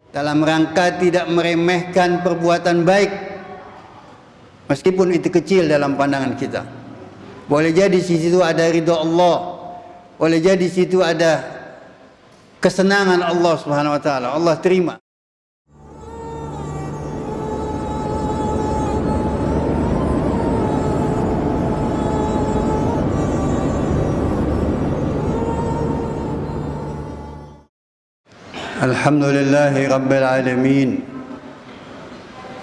dalam rangka tidak meremehkan perbuatan baik, meskipun itu kecil dalam pandangan kita. Boleh jadi di situ ada ridha Allah, boleh jadi di situ ada kesenangan Allah Subhanahu wa taala, Allah terima. Alhamdulillahi Rabbil Alamin,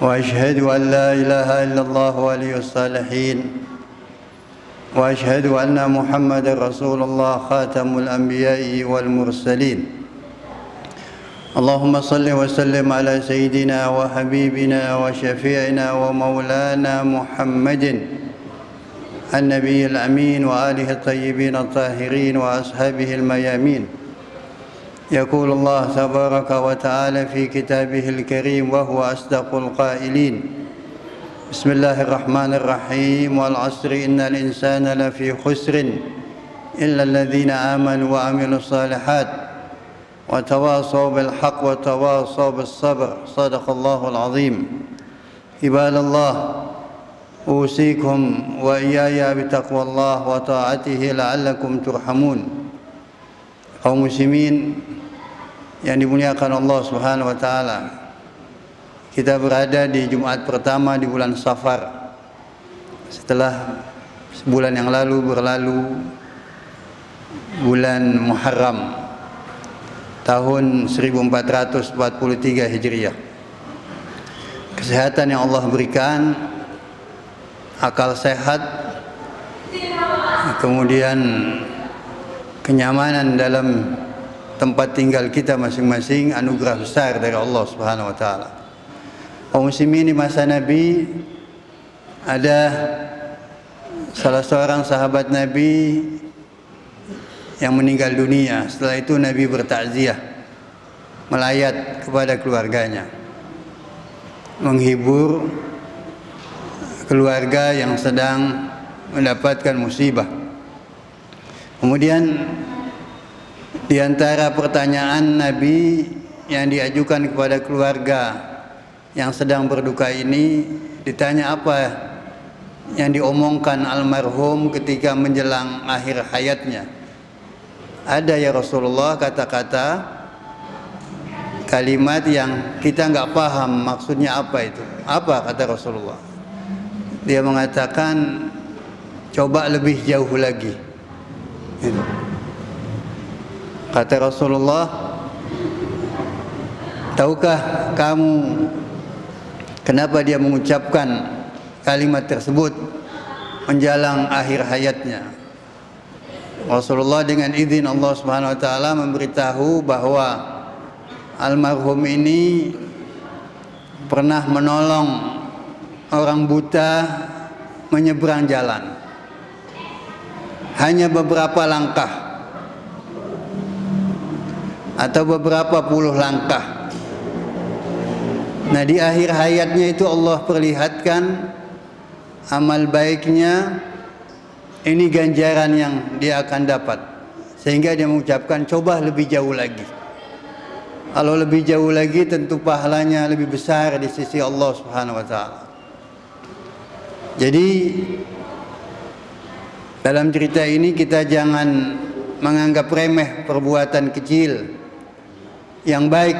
wa ashhadu an la ilaha illallah waliyus salihin, wa ashhadu anna Muhammadar Rasulullah khatamul anbiya'i wal mursalin. Allahumma salli wa sallim ala sayyidina wa habibina wa syafi'ina wa maulana Muhammadin an-nabiyil amin wa alihi at-tayyibin at-tahirin wa ashabihi al-mayamin. يقول الله تبارك وتعالى في كتابه الكريم وهو أصدق القائلين بسم الله الرحمن الرحيم والعصر إن الإنسان لفي خسر إلا الذين آمنوا وعملوا الصالحات وتواصوا بالحق وتواصوا بالصبر صدق الله العظيم. عباد الله أوصيكم وإياي بتقوى الله وطاعته لعلكم ترحمون. Kaum muslimin yang dimuliakan Allah Subhanahu wa taala, kita berada di Jumat pertama di bulan Safar. Setelah sebulan yang lalu berlalu bulan Muharram tahun 1443 Hijriah. Kesehatan yang Allah berikan, akal sehat, kemudian kenyamanan dalam tempat tinggal kita masing-masing, anugerah besar dari Allah Subhanahu wa taala. Kaum muslimin, di masa Nabi ada salah seorang sahabat Nabi yang meninggal dunia. Setelah itu Nabi bertakziah, melayat kepada keluarganya, menghibur keluarga yang sedang mendapatkan musibah. Kemudian di antara pertanyaan Nabi yang diajukan kepada keluarga yang sedang berduka ini, ditanya apa yang diomongkan almarhum ketika menjelang akhir hayatnya. Ada ya Rasulullah kata-kata, kalimat yang kita nggak paham maksudnya apa itu. Apa kata Rasulullah? Dia mengatakan, coba lebih jauh lagi. Kata Rasulullah, tahukah kamu kenapa dia mengucapkan kalimat tersebut menjelang akhir hayatnya? Rasulullah dengan izin Allah Subhanahu wa taala memberitahu bahwa almarhum ini pernah menolong orang buta menyeberang jalan. Hanya beberapa langkah atau beberapa puluh langkah. Nah, di akhir hayatnya itu Allah perlihatkan amal baiknya, ini ganjaran yang dia akan dapat, sehingga dia mengucapkan coba lebih jauh lagi. Kalau lebih jauh lagi tentu pahalanya lebih besar di sisi Allah Subhanahu wa taala. Jadi dalam cerita ini kita jangan menganggap remeh perbuatan kecil yang baik,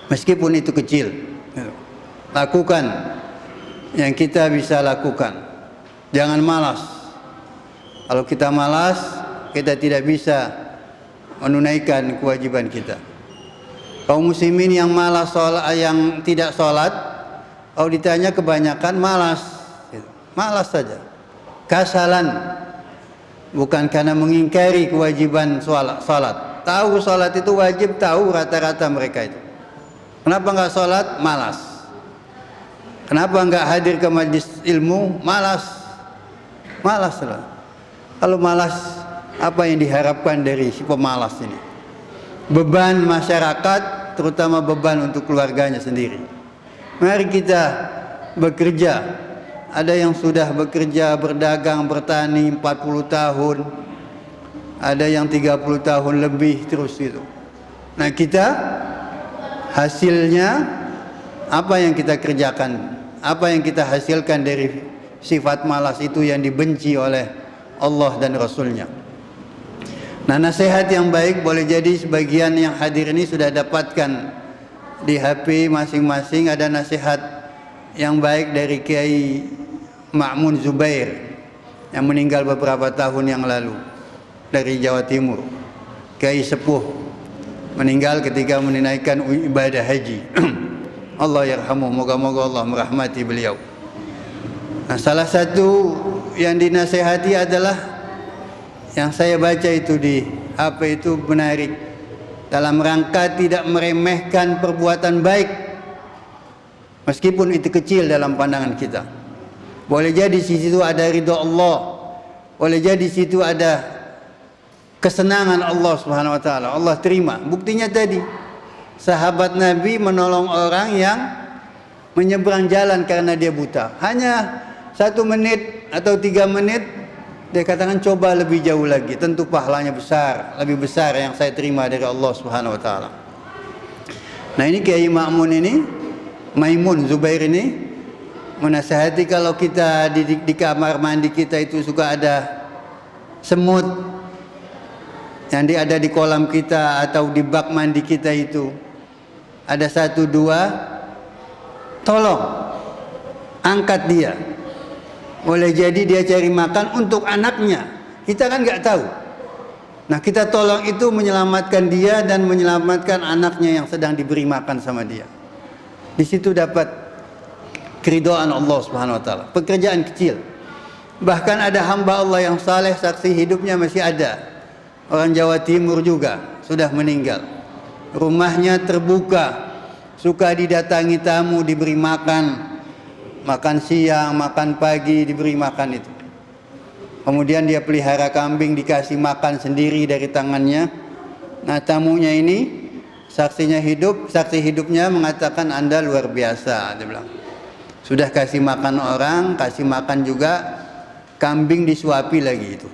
meskipun itu kecil. Lakukan yang kita bisa lakukan. Jangan malas. Kalau kita malas, kita tidak bisa menunaikan kewajiban kita. Kaum muslimin yang malas yang tidak sholat, kalau ditanya kebanyakan malas, malas saja. Kasalan, bukan karena mengingkari kewajiban salat. Tahu salat itu wajib, tahu rata-rata mereka itu. Kenapa nggak salat? Malas. Kenapa nggak hadir ke majlis ilmu? Malas. Malas lah. Kalau malas, apa yang diharapkan dari si pemalas ini? Beban masyarakat, terutama beban untuk keluarganya sendiri. Mari kita bekerja. Ada yang sudah bekerja, berdagang, bertani 40 tahun. Ada yang 30 tahun lebih terus itu. Nah, kita hasilnya apa yang kita kerjakan, apa yang kita hasilkan dari sifat malas itu yang dibenci oleh Allah dan Rasulnya. Nah, nasihat yang baik boleh jadi sebagian yang hadir ini sudah dapatkan di HP masing-masing. Ada nasihat yang baik dari Kiai Ma'mun Zubair yang meninggal beberapa tahun yang lalu dari Jawa Timur. Kiai sepuh meninggal ketika menunaikan ibadah haji. Allah yarhamu, moga-moga Allah merahmati beliau. Nah, salah satu yang dinasehati adalah yang saya baca itu di HP itu menarik, dalam rangka tidak meremehkan perbuatan baik meskipun itu kecil dalam pandangan kita. Boleh jadi di situ ada ridha Allah, boleh jadi di situ ada kesenangan Allah Subhanahu wa taala. Allah terima. Buktinya tadi sahabat Nabi menolong orang yang menyeberang jalan karena dia buta. Hanya 1 menit atau 3 menit dia katakan coba lebih jauh lagi, tentu pahalanya besar, lebih besar yang saya terima dari Allah Subhanahu wa taala. Nah, ini Kiai Maimun Zubair ini menasihati kalau kita di kamar mandi kita itu suka ada semut yang ada di kolam kita atau di bak mandi kita itu ada 1, 2, tolong angkat dia. Boleh jadi dia cari makan untuk anaknya, kita kan nggak tahu. Nah, kita tolong itu menyelamatkan dia dan menyelamatkan anaknya yang sedang diberi makan sama dia. Di situ dapat keridhaan Allah Subhanahu wa taala. Pekerjaan kecil. Bahkan ada hamba Allah yang saleh, saksi hidupnya masih ada. Orang Jawa Timur juga sudah meninggal. Rumahnya terbuka, suka didatangi tamu, diberi makan. Makan siang, makan pagi, diberi makan itu. Kemudian dia pelihara kambing, dikasih makan sendiri dari tangannya. Nah, tamunya ini saksi hidupnya mengatakan Anda luar biasa, dia bilang. Sudah kasih makan orang, kasih makan juga kambing, disuapi lagi itu.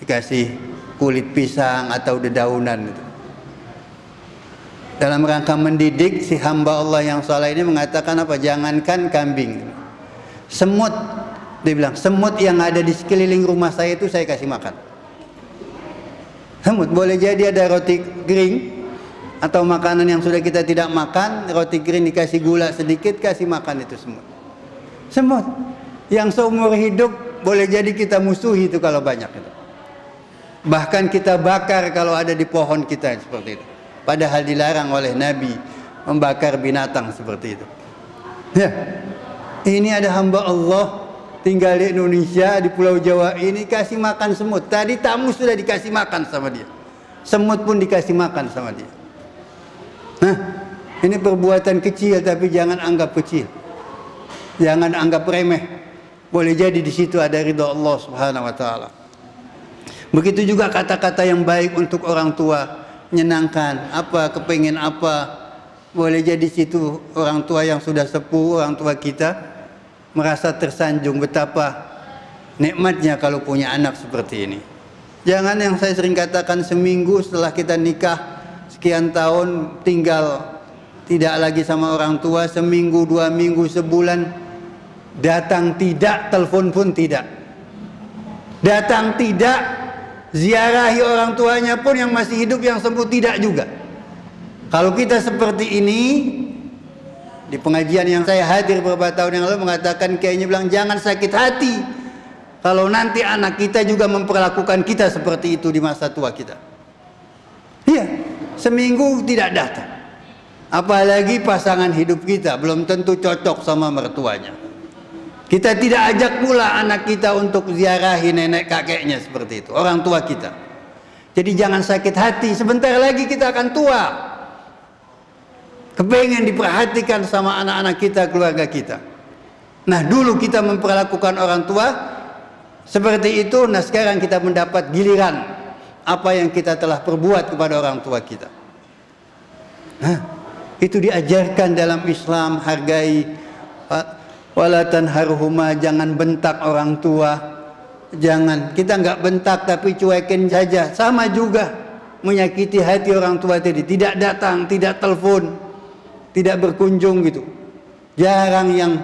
Dikasih kulit pisang atau dedaunan itu. Dalam rangka mendidik si hamba Allah yang saleh ini mengatakan apa? Jangankan kambing, semut, dia bilang, semut yang ada di sekeliling rumah saya itu saya kasih makan. Semut, boleh jadi ada roti kering atau makanan yang sudah kita tidak makan, roti kering dikasih gula sedikit, kasih makan itu semut. Semut yang seumur hidup boleh jadi kita musuhi itu kalau banyak itu. Bahkan kita bakar kalau ada di pohon kita seperti itu. Padahal dilarang oleh Nabi membakar binatang seperti itu. Ya, ini ada hamba Allah tinggal di Indonesia, di Pulau Jawa ini, kasih makan semut. Tadi tamu sudah dikasih makan sama dia, semut pun dikasih makan sama dia. Nah, ini perbuatan kecil tapi jangan anggap kecil, jangan anggap remeh. Boleh jadi di situ ada ridha Allah Subhanahu wa taala. Begitu juga kata-kata yang baik untuk orang tua, menyenangkan, apa, kepengen apa. Boleh jadi situ orang tua yang sudah sepuh, orang tua kita merasa tersanjung betapa nikmatnya kalau punya anak seperti ini. Jangan yang saya sering katakan, seminggu setelah kita nikah sekian tahun tinggal tidak lagi sama orang tua, seminggu, 2 minggu, sebulan datang tidak, telepon pun tidak, datang tidak, ziarahi orang tuanya pun yang masih hidup, yang sembuh tidak juga. Kalau kita seperti ini, di pengajian yang saya hadir beberapa tahun yang lalu mengatakan, kayaknya bilang jangan sakit hati kalau nanti anak kita juga memperlakukan kita seperti itu di masa tua kita. Iya, seminggu tidak datang. Apalagi pasangan hidup kita belum tentu cocok sama mertuanya. Kita tidak ajak pula anak kita untuk ziarahi nenek kakeknya seperti itu, orang tua kita. Jadi jangan sakit hati, sebentar lagi kita akan tua. Kepengen diperhatikan sama anak-anak kita, keluarga kita. Nah, dulu kita memperlakukan orang tua seperti itu, nah sekarang kita mendapat giliran apa yang kita telah perbuat kepada orang tua kita. Nah, itu diajarkan dalam Islam, hargai, wala tanharhuma, jangan bentak orang tua. Jangan, kita nggak bentak tapi cuekin saja, sama juga menyakiti hati orang tua tadi. Tidak datang, tidak telepon, tidak berkunjung gitu. Jarang yang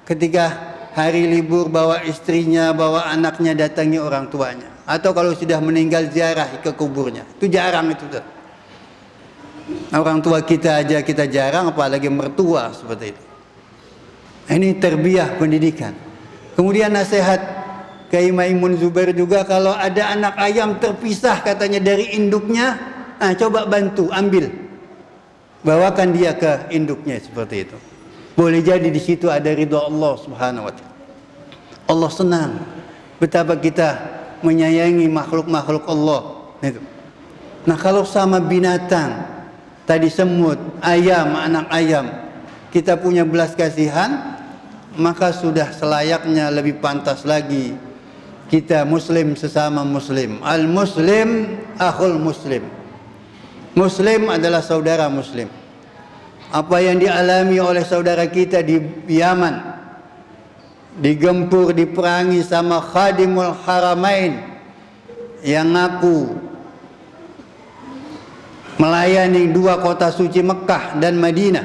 ketika hari libur bawa istrinya, bawa anaknya datangi orang tuanya. Atau kalau sudah meninggal ziarah ke kuburnya. Itu jarang itu. Orang tua kita aja kita jarang, apalagi mertua seperti itu. Ini terbiah pendidikan. Kemudian nasihat Kiai Maimun Zubair juga, kalau ada anak ayam terpisah katanya dari induknya, coba bantu ambil, bawakan dia ke induknya, seperti itu. Boleh jadi di situ ada ridha Allah Subhanahu wa taala. Allah senang betapa kita menyayangi makhluk-makhluk Allah itu. Nah, kalau sama binatang tadi, semut, ayam, anak ayam, kita punya belas kasihan, maka sudah selayaknya lebih pantas lagi kita muslim sesama muslim. Al muslim akhul muslim. Muslim adalah saudara muslim. Apa yang dialami oleh saudara kita di Yaman, digempur, diperangi sama Khadimul Haramain yang ngaku melayani dua kota suci Mekah dan Madinah,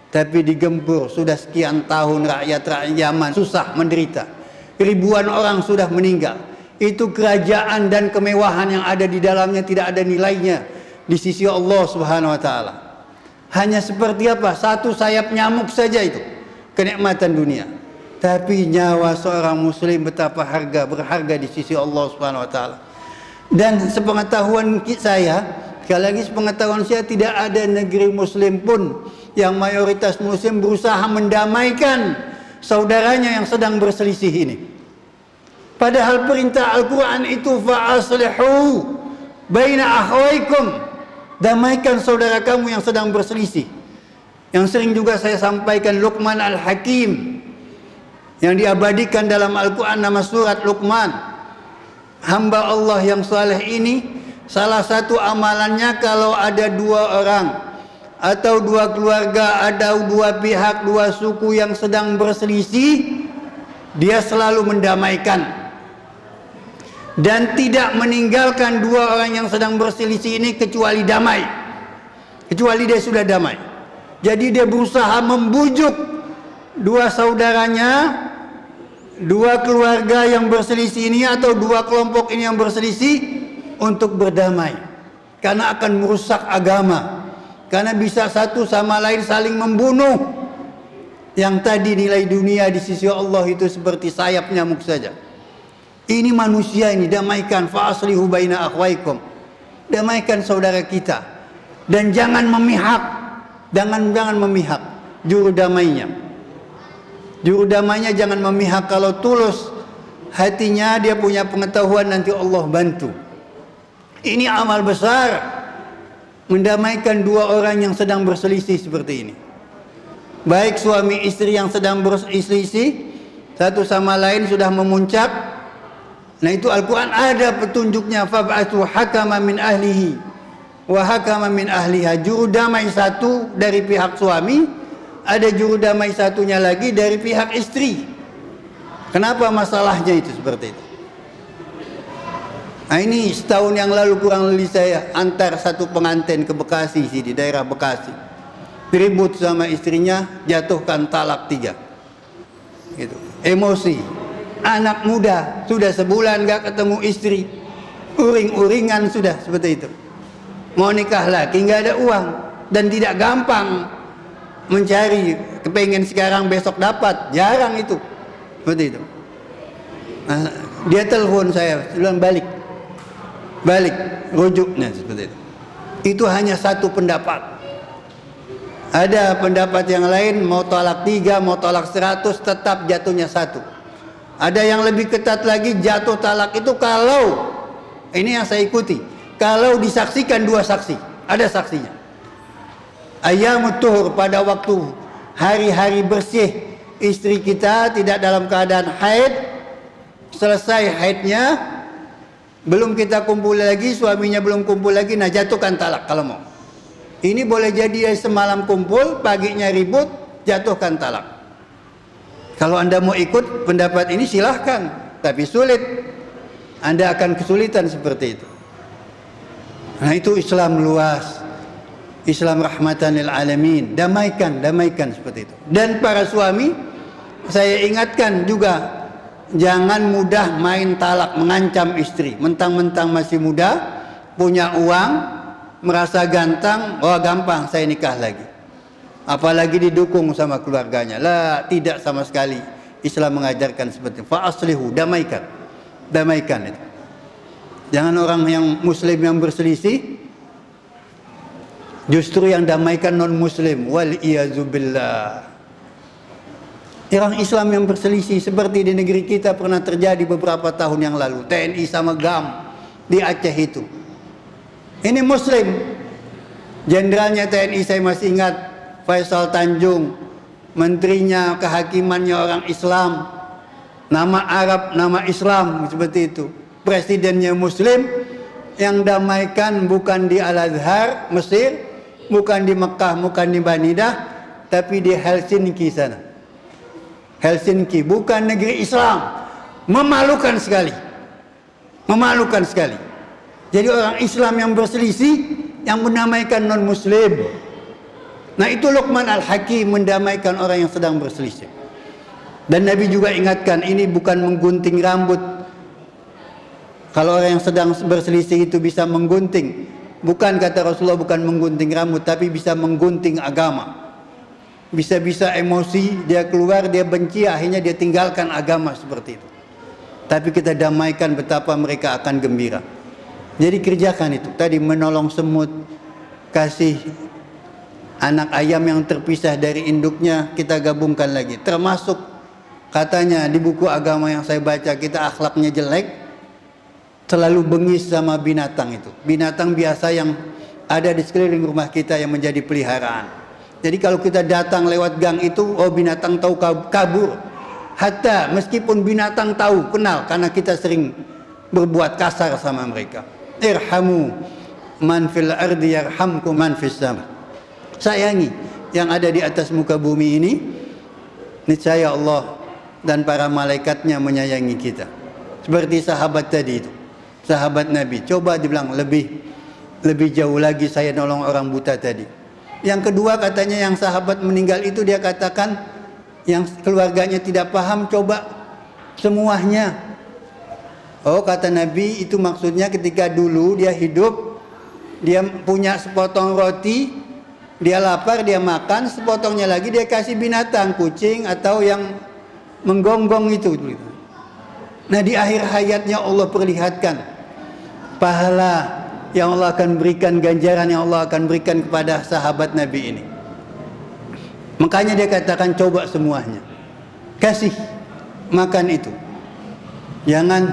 tapi digempur sudah sekian tahun. Rakyat Yaman susah menderita, ribuan orang sudah meninggal. Itu kerajaan dan kemewahan yang ada di dalamnya tidak ada nilainya di sisi Allah Subhanahu wa taala. Hanya seperti apa? Satu sayap nyamuk saja itu kenikmatan dunia. Tapi nyawa seorang muslim betapa berharga di sisi Allah Subhanahu wa taala. Dan sepengetahuan saya, sekali lagi sepengetahuan saya, tidak ada negeri muslim pun yang mayoritas muslim berusaha mendamaikan saudaranya yang sedang berselisih ini. Padahal perintah Al-Quran itu fa'aslihu baina akhwaikum, damaikan saudara kamu yang sedang berselisih. Yang sering juga saya sampaikan Luqman Al-Hakim, yang diabadikan dalam Al-Quran nama surat Luqman. Hamba Allah yang saleh ini, salah satu amalannya kalau ada dua orang atau dua keluarga, ada dua pihak, dua suku yang sedang berselisih, dia selalu mendamaikan dan tidak meninggalkan dua orang yang sedang berselisih ini kecuali damai, kecuali dia sudah damai. Jadi dia berusaha membujuk dua saudaranya, dua keluarga yang berselisih ini atau dua kelompok ini yang berselisih untuk berdamai, karena akan merusak agama, karena bisa satu sama lain saling membunuh. Yang tadi nilai dunia di sisi Allah itu seperti sayap nyamuk saja. Ini manusia ini, damaikan, fa'aslihu baina akhwaikum, damaikan saudara kita, dan jangan memihak, jangan memihak juru damainya. Juru damainya jangan memihak. Kalau tulus hatinya, dia punya pengetahuan, nanti Allah bantu. Ini amal besar, mendamaikan dua orang yang sedang berselisih seperti ini. Baik suami istri yang sedang berselisih, satu sama lain sudah memuncak. Nah, itu Al-Quran ada petunjuknya. Fab'athu hakama min ahlihi wa hakama min ahliha. Juru damai satu dari pihak suami, ada juru damai satunya lagi dari pihak istri. Kenapa masalahnya itu seperti itu? Nah, ini setahun yang lalu kurang lebih saya antar satu pengantin ke Bekasi, di daerah Bekasi. Ribut sama istrinya, jatuhkan talak 3. Gitu. Emosi. Anak muda sudah sebulan gak ketemu istri, uring-uringan sudah seperti itu. Mau nikah lagi nggak ada uang, dan tidak gampang mencari, kepengen sekarang besok dapat, jarang itu seperti itu. Nah, dia telepon saya, bilang balik rujuknya seperti itu. Itu hanya satu pendapat. Ada pendapat yang lain, mau talak 3, mau talak 100, tetap jatuhnya 1. Ada yang lebih ketat lagi, jatuh talak itu kalau, ini yang saya ikuti, kalau disaksikan 2 saksi, ada saksinya. Ayyamut tuhur, pada waktu hari-hari bersih, istri kita tidak dalam keadaan haid, selesai haidnya, belum kita kumpul lagi, suaminya belum kumpul lagi, nah jatuhkan talak kalau mau. Ini boleh jadi semalam kumpul, paginya ribut, jatuhkan talak. Kalau Anda mau ikut pendapat ini silahkan, tapi sulit. Anda akan kesulitan seperti itu. Nah, itu Islam luas. Islam rahmatan lil alamin. Damaikan, damaikan seperti itu. Dan para suami, saya ingatkan juga, jangan mudah main talak, mengancam istri. Mentang-mentang masih muda, punya uang, merasa ganteng, oh gampang saya nikah lagi. Apalagi didukung sama keluarganya. Lah, tidak sama sekali. Islam mengajarkan seperti itu. Fa aslihu, damaikan. Damaikan itu. Jangan orang yang muslim yang berselisih, justru yang damaikan non muslim. Wal iyazubillah. Orang Islam yang berselisih seperti di negeri kita pernah terjadi beberapa tahun yang lalu. TNI sama GAM di Aceh itu. Ini muslim. Jenderalnya TNI saya masih ingat, Faisal Tanjung. Menterinya, kehakimannya orang Islam. Nama Arab, nama Islam, seperti itu. Presidennya muslim. Yang damaikan bukan di Al-Azhar, Mesir, bukan di Mekah, bukan di Banidah, tapi di Helsinki sana. Helsinki, bukan negeri Islam. Memalukan sekali. Memalukan sekali. Jadi orang Islam yang berselisih, yang mendamaikan non-muslim. Nah, itu Luqman Al-Hakim, mendamaikan orang yang sedang berselisih. Dan Nabi juga ingatkan, ini bukan menggunting rambut. Kalau orang yang sedang berselisih itu bisa menggunting, bukan, kata Rasulullah, bukan menggunting rambut, tapi bisa menggunting agama. Bisa-bisa emosi, dia keluar, dia benci, akhirnya dia tinggalkan agama seperti itu. Tapi kita damaikan, betapa mereka akan gembira. Jadi kerjakan itu. Tadi menolong semut, kasih anak ayam yang terpisah dari induknya, kita gabungkan lagi. Termasuk katanya di buku agama yang saya baca, kita akhlaknya jelek, selalu bengis sama binatang itu. Binatang biasa yang ada di sekeliling rumah kita yang menjadi peliharaan. Jadi kalau kita datang lewat gang itu, oh binatang tahu kabur. Hatta meskipun binatang tahu, kenal, karena kita sering berbuat kasar sama mereka. Irhamu man fil ardi yarhamkum man fis sama. Sayangi yang ada di atas muka bumi ini, niscaya Allah dan para malaikatnya menyayangi kita. Seperti sahabat tadi itu, sahabat Nabi. Coba dibilang lebih jauh lagi saya nolong orang buta tadi. Yang kedua katanya yang sahabat meninggal itu, dia katakan yang keluarganya tidak paham, coba semuanya. Oh, kata Nabi, itu maksudnya ketika dulu dia hidup, dia punya sepotong roti, dia lapar, dia makan, sepotongnya lagi dia kasih binatang, kucing atau yang menggonggong itu. Nah, di akhir hayatnya Allah perlihatkan pahala yang Allah akan berikan, ganjaran yang Allah akan berikan kepada sahabat Nabi ini. Makanya dia katakan coba semuanya. Kasih makan itu. Jangan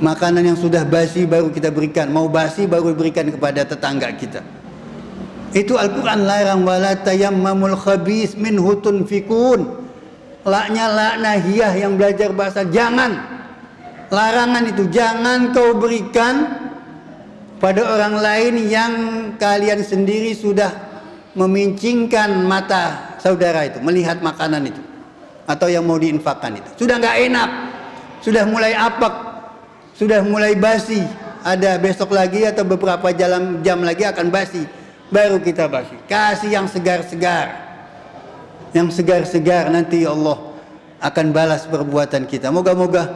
makanan yang sudah basi baru kita berikan. Mau basi baru berikan kepada tetangga kita. Itu Al-Quran larang. Wala tayammamul khabis minhu tunfikun. Laknya lak nahiyah yang belajar bahasa. Jangan. Larangan itu. Jangan kau berikan pada orang lain yang kalian sendiri sudah memincingkan mata saudara itu, melihat makanan itu, atau yang mau diinfakkan itu. Sudah nggak enak, sudah mulai apak, sudah mulai basi. Ada besok lagi atau beberapa jam lagi akan basi, baru kita basi. Kasih yang segar-segar, yang segar-segar, nanti Allah akan balas perbuatan kita. Moga-moga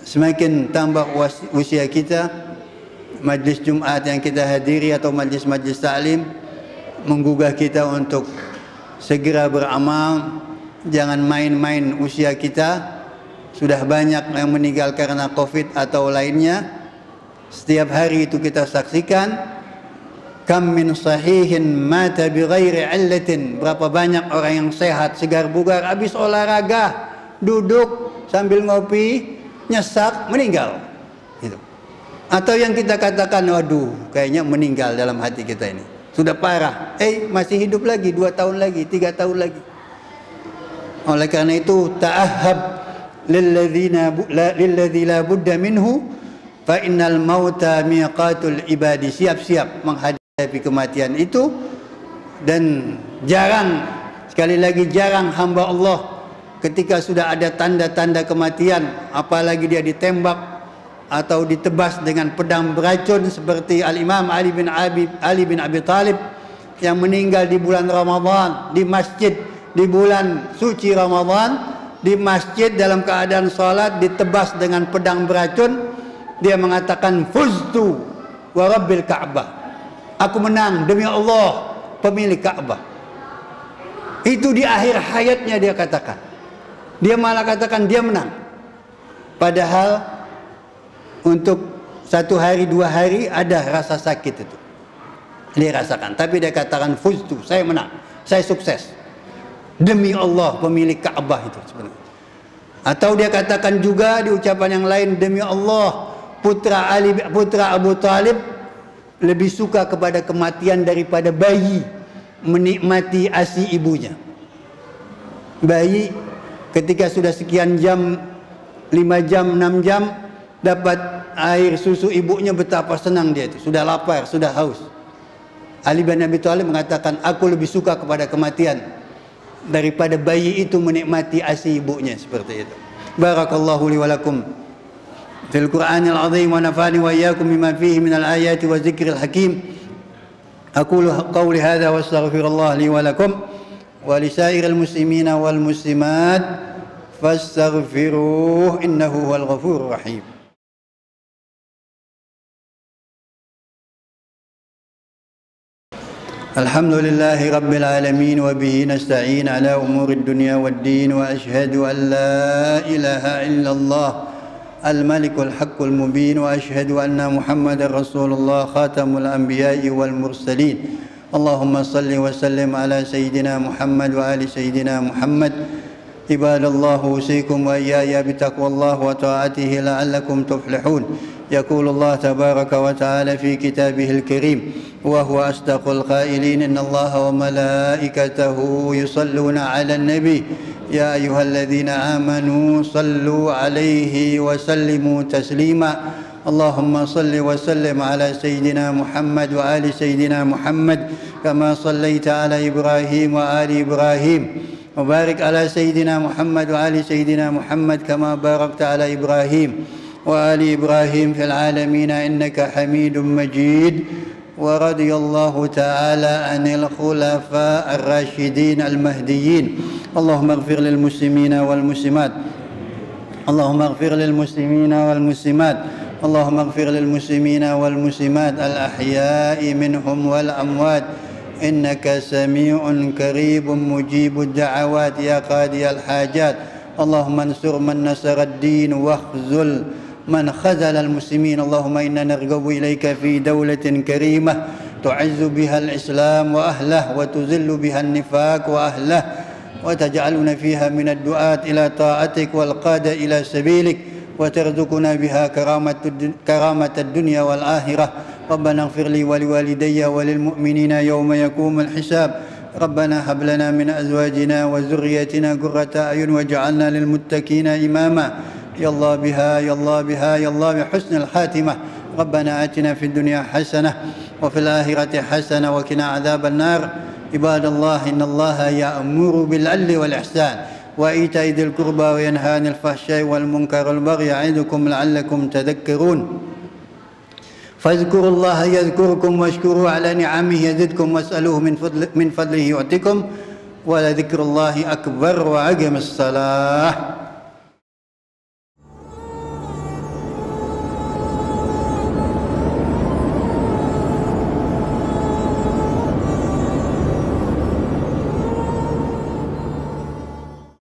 semakin tambah usia kita, majlis Jumat yang kita hadiri atau majlis-majlis taklim menggugah kita untuk segera beramal. Jangan main-main usia kita. Sudah banyak yang meninggal karena Covid atau lainnya. Setiap hari itu kita saksikan. Kam min sahihin mata bi ghairi illatin. Berapa banyak orang yang sehat, segar bugar, habis olahraga, duduk sambil ngopi, nyesak, meninggal. Gitu. Atau yang kita katakan, waduh, kayaknya meninggal dalam hati kita ini. Sudah parah. Masih hidup lagi, 2 tahun lagi, 3 tahun lagi. Oleh karena itu, ta'ahhab lilladzi la budda minhu fa innal mauta miqatul ibadi. Siap-siap menghadapi kematian itu. Dan jarang, sekali lagi jarang hamba Allah ketika sudah ada tanda-tanda kematian, apalagi dia ditembak atau ditebas dengan pedang beracun seperti Al-Imam Ali bin Abi Thalib yang meninggal di bulan Ramadan, di masjid di bulan suci Ramadan, di masjid dalam keadaan salat ditebas dengan pedang beracun, dia mengatakan fuztu wa rabbil Ka'bah, aku menang demi Allah pemilik Ka'bah. Itu di akhir hayatnya dia katakan. Dia malah katakan dia menang, padahal untuk 1 hari 2 hari ada rasa sakit itu dia rasakan, tapi dia katakan fuztu, saya menang, saya sukses demi Allah pemilik Ka'bah itu sebenarnya. Atau dia katakan juga di ucapan yang lain, demi Allah putra Abu Talib lebih suka kepada kematian daripada bayi menikmati ASI ibunya. Bayi ketika sudah sekian jam, 5 jam 6 jam dapat air susu ibunya, betapa senang dia itu, sudah lapar, sudah haus. Ali bin Abi Thalib mengatakan, aku lebih suka kepada kematian daripada bayi itu menikmati ASI ibunya, seperti itu. Barakallahu li wa lakum fil Qur'anil azim wa nafa'ani wa iyyakum bima fihi minal ayati wa dzikril hakim. Aqulu qawli hadza wa astaghfirullah li wa lakum wa li sairil muslimina wal muslimat fastaghfiruhu innahu huwal ghafurur rahim. الحمد لله رب العالمين وبه نستعين على أمور الدنيا والدين وأشهد أن لا إله إلا الله الملك الحق المبين وأشهد أن محمدا رسول الله خاتم الأنبياء والمرسلين اللهم صل وسلم على سيدنا محمد وآل سيدنا محمد عباد الله أوصيكم وإياي بتقوى الله وطاعته لعلكم تفلحون يقول الله تبارك وتعالى في كتابه الكريم وهو أصدق القائلين إن الله وملائكته يصلون على النبي يا أيها الذين آمنوا صلوا عليه وسلموا تسليما اللهم صل وسلم على سيدنا محمد وآل سيدنا محمد كما صليت على إبراهيم وآل إبراهيم وبارك على سيدنا محمد وآل سيدنا محمد كما باركت على إبراهيم وآل إبراهيم في العالمين إنك حميد مجيد ورضي الله تعالى عن الخلفاء الراشدين المهديين اللهم اغفر للمسلمين والمسلمات اللهم اغفر للمسلمين والمسلمات اللهم اغفر للمسلمين والمسلمات الأحياء منهم والأموات إنك سميع قريب مجيب الدعوات يا قاضي الحاجات اللهم انصر من نصر الدين واخذل من خذل المسلمين اللهم إنا نرغب إليك في دولة كريمة تعز بها الإسلام وأهله وتذل بها النفاق وأهله وتجعلنا فيها من الدعاة إلى طاعتك والقادة إلى سبيلك وترزقنا بها كرامة الدنيا والآخرة ربنا اغفر لي ولوالدي وللمؤمنين يوم يقوم الحساب ربنا هب لنا من أزواجنا وذريتنا قرة أعين واجعلنا للمتقين إماما يا الله بها يا الله بها يا الله بحسن الخاتمة ربنا آتنا في الدنيا حسنة وفي الآخرة حسنة وقنا عذاب النار عباد الله إن الله يأمر بالعدل والإحسان وإيتاء ذي القربى وينهى عن الفحشاء والمنكر والبغي يعظكم لعلكم تذكرون فاذكروا الله يذكركم واشكروا على نعمه يزدكم واسألوه من فضله يعطكم ولذكر الله أكبر وأقم الصلاة